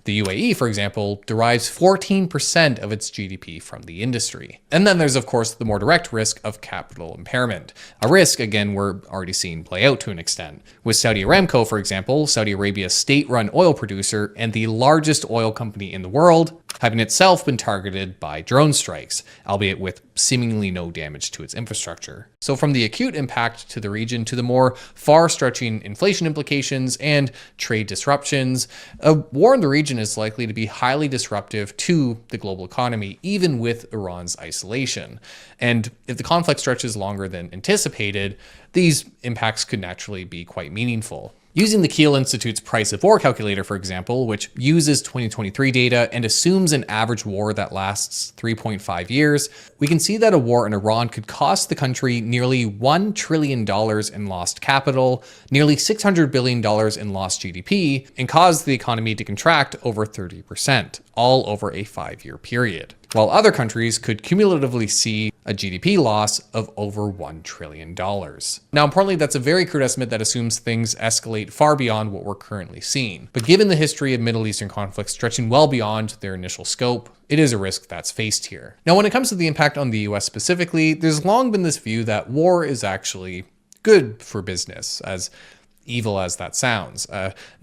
The UAE, for example, derives 14% of its GDP from the industry. And then there's, of course, the more direct risk of capital impairment. A risk, again, we're already seeing play out to an extent. With Saudi Aramco, for example, Saudi Arabia's state-run oil producer and the largest oil company in the world, having itself been targeted by drone strikes, albeit with seemingly no damage to its infrastructure. So from the acute impact to the region to the more far-stretching inflation implications and trade disruptions, a war in the region is likely to be highly disruptive to the global economy, even with Iran's isolation. And if the conflict stretches longer than anticipated, these impacts could naturally be quite meaningful. Using the Kiel Institute's price of war calculator, for example, which uses 2023 data and assumes an average war that lasts 3.5 years, we can see that a war in Iran could cost the country nearly $1 trillion in lost capital, nearly $600 billion in lost GDP, and cause the economy to contract over 30%, all over a 5-year period, while other countries could cumulatively see a GDP loss of over $1 trillion. Now, importantly, that's a very crude estimate that assumes things escalate far beyond what we're currently seeing. But given the history of Middle Eastern conflicts stretching well beyond their initial scope, it is a risk that's faced here. Now, when it comes to the impact on the US specifically, there's long been this view that war is actually good for business, as evil as that sounds.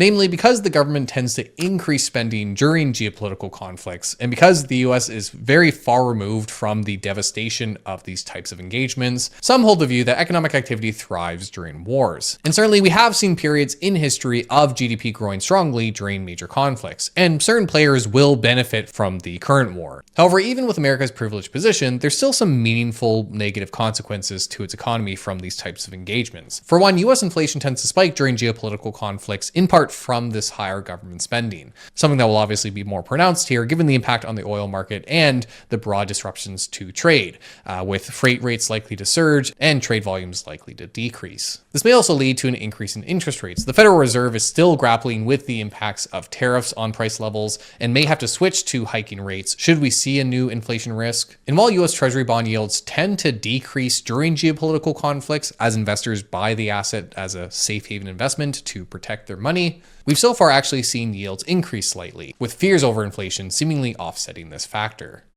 Namely, because the government tends to increase spending during geopolitical conflicts, and because the US is very far removed from the devastation of these types of engagements, some hold the view that economic activity thrives during wars. And certainly we have seen periods in history of GDP growing strongly during major conflicts, and certain players will benefit from the current war. However, even with America's privileged position, there's still some meaningful negative consequences to its economy from these types of engagements. For one, US inflation tends to spike during geopolitical conflicts, in part from this higher government spending, something that will obviously be more pronounced here given the impact on the oil market and the broad disruptions to trade, with freight rates likely to surge and trade volumes likely to decrease. This may also lead to an increase in interest rates. The Federal Reserve is still grappling with the impacts of tariffs on price levels and may have to switch to hiking rates should we see a new inflation risk. And while US Treasury bond yields tend to decrease during geopolitical conflicts as investors buy the asset as a safe haven investment to protect their money, we've so far actually seen yields increase slightly, with fears over inflation seemingly offsetting this factor.